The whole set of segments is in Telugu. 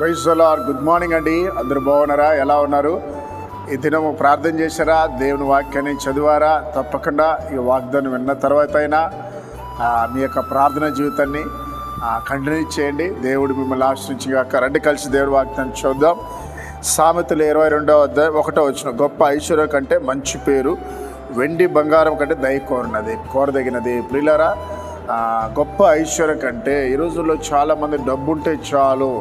Praise the Lord. Good morning అండి. అందరూ బాగున్నారా? ఎలా ఉన్నారు? ఈ దినము ప్రార్థన చేశారా? దేవుని వాక్యాన్ని చదివారా? తప్పకుండా ఈ వాగ్దానం విన్న తర్వాత అయినా మీ యొక్క ప్రార్థన జీవితాన్ని కంటిన్యూ చేయండి. దేవుడు మిమ్మల్ని ఆశ్రయించగాక. రండి కలిసి దేవుడి వాగ్దానం చూద్దాం. సామెతలు 22:1 గొప్ప ఐశ్వర్యం కంటే మంచి పేరు, వెండి బంగారం కంటే దయ కోరదగినది. ప్రియులారా, గొప్ప ఐశ్వర్యం కంటే ఈ రోజుల్లో చాలామంది డబ్బుంటే చాలు,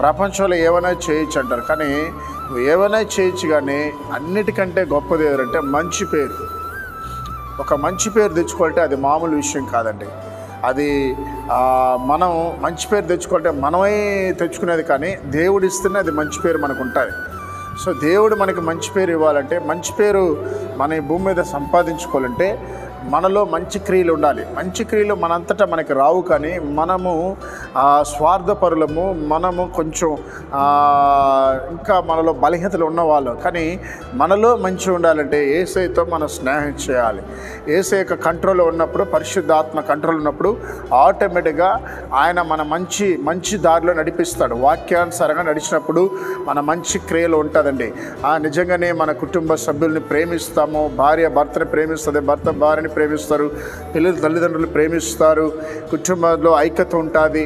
ప్రపంచంలో ఏమైనా చేయొచ్చు అంటారు. కానీ ఏమైనా చేయొచ్చు, కానీ అన్నిటికంటే గొప్పది ఏదంటే మంచి పేరు. ఒక మంచి పేరు తెచ్చుకోవాలంటే అది మామూలు విషయం కాదండి. అది మనం మంచి పేరు తెచ్చుకోవాలంటే మనమే తెచ్చుకునేది, కానీ దేవుడు ఇస్తేనే అది మంచి పేరు మనకు ఉంటుంది. సో దేవుడు మనకి మంచి పేరు ఇవ్వాలంటే, మంచి పేరు మన ఈ భూమి మీద సంపాదించుకోవాలంటే మనలో మంచి క్రియలు ఉండాలి. మంచి క్రియలు మనంతటా మనకి రావు, కానీ మనము స్వార్థపరులము, మనము కొంచెం ఇంకా మనలో బలహీనతలు ఉన్నవాళ్ళు. కానీ మనలో మంచి ఉండాలంటే యేసయ్యతో మనం స్నేహం చేయాలి. యేసయ్య యొక్క కంట్రోల్లో ఉన్నప్పుడు, పరిశుద్ధాత్మ కంట్రోల్ ఉన్నప్పుడు ఆటోమేటిక్గా ఆయన మన మంచి దారిలో నడిపిస్తాడు. వాక్యానుసారంగా నడిచినప్పుడు మన మంచి క్రియలు ఉంటుందండి. నిజంగానే మన కుటుంబ సభ్యుల్ని ప్రేమిస్తాము. భార్య భర్తని ప్రేమిస్తుంది, భర్త భార్యని ప్రేమిస్తారు, పిల్లలు తల్లిదండ్రులు ప్రేమిస్తారు, కుటుంబంలో ఐక్యత ఉంటుంది.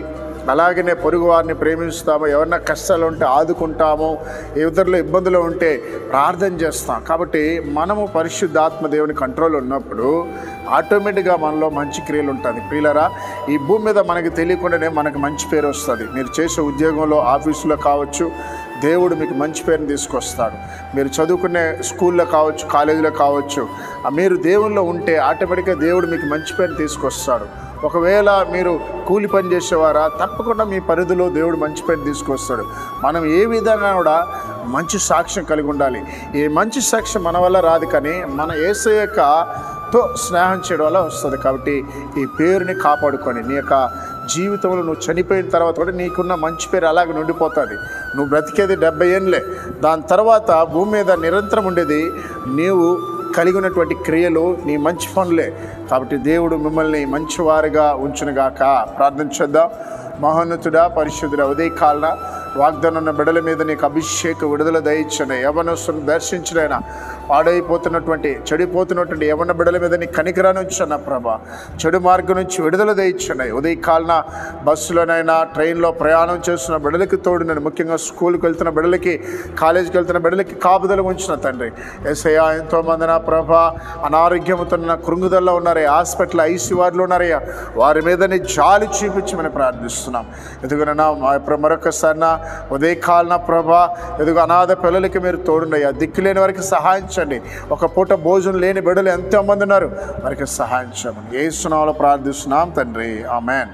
అలాగనే పొరుగు వారిని ప్రేమిస్తాము, ఎవరన్నా కష్టాలు ఉంటే ఆదుకుంటాము, ఇతరులు ఇబ్బందులు ఉంటే ప్రార్థన చేస్తాం. కాబట్టి మనము పరిశుద్ధాత్మ దేవుని కంట్రోల్ ఉన్నప్పుడు ఆటోమేటిక్గా మనలో మంచి క్రియలు ఉంటుంది. ప్రియులారా, ఈ భూమి మీద మనకి తెలియకుండానే మనకు మంచి పేరు వస్తుంది. మీరు చేసే ఉద్యోగంలో, ఆఫీసులో కావచ్చు, దేవుడు మీకు మంచి పేరుని తీసుకొస్తాడు. మీరు చదువుకునే స్కూల్లో కావచ్చు, కాలేజీలో కావచ్చు, మీరు దేవుల్లో ఉంటే ఆటోమేటిక్గా దేవుడు మీకు మంచి పేరుని తీసుకొస్తాడు. ఒకవేళ మీరు కూలి పని చేసేవారా, తప్పకుండా మీ పరిధిలో దేవుడు మంచి పేరు తీసుకొస్తాడు. మనం ఏ విధంగా కూడా మంచి సాక్ష్యం కలిగి ఉండాలి. ఈ మంచి సాక్ష్యం మన వల్ల రాదు, కానీ మన యేసయ్యతో స్నేహం చేయడం వల్ల వస్తుంది. కాబట్టి ఈ పేరుని కాపాడుకొని నీ యొక్క జీవితంలో నువ్వు చనిపోయిన తర్వాత కూడా నీకున్న మంచి పేరు అలాగే నుండిపోతుంది. నువ్వు బ్రతికేది 70 ఏళ్ళే, దాని తర్వాత భూమి మీద నిరంతరం ఉండేది నీవు కలిగి ఉన్నటువంటి క్రియలు, నీ మంచి పనులే. కాబట్టి దేవుడు మిమ్మల్ని మంచివారుగా ఉంచునుగాక. ప్రార్థన చేద్దాం. మహోన్నతుడా, పరిశుద్ధుడా, ఉదయకాలన వాగ్దానం ఉన్న బిడ్డల మీద నీకు అభిషేక విడుదల దయచండి. యవనస్తులను దర్శించడైనా, పాడైపోతున్నటువంటి చెడిపోతున్నటువంటి యవన బిడ్డల మీద నీ కనికరాన్ని ఉంచన్న ప్రభా. చెడు మార్గం నుంచి విడుదల దయచండి. ఉదయకాలన బస్సులోనైనా, ట్రైన్లో ప్రయాణం చేస్తున్న బిడ్డలకి తోడునండి. ముఖ్యంగా స్కూల్కి వెళ్తున్న బిడ్డలకి, కాలేజీకి వెళ్తున్న బిడ్డలకి కాపుదల ఉంచిన తండ్రి. యేసయ్యా, ఎంతోమంది నా ప్రభా అనారోగ్యంతో కృంగుదల్లో ఉన్నారయ్యా, హాస్పిటల్ ఐసీ వార్డులో ఉన్నారయ్యా, వారి మీద నీ జాలి చూపించమని ప్రార్థిస్తున్నాం. ఎదుగునన్నా మరొకసారి నా ఉదయకాలన ప్రభా, ఎదుగు అనాథ పిల్లలకి మీరు తోడుండయ్యా. దిక్కులేని వారికి సహాయించండి. ఒక పూట భోజనం లేని బిడ్డలు ఎంతోమంది ఉన్నారు, వారికి సహాయించమని యేసు నామములో ప్రార్థిస్తున్నాం తండ్రి. ఆమేన్.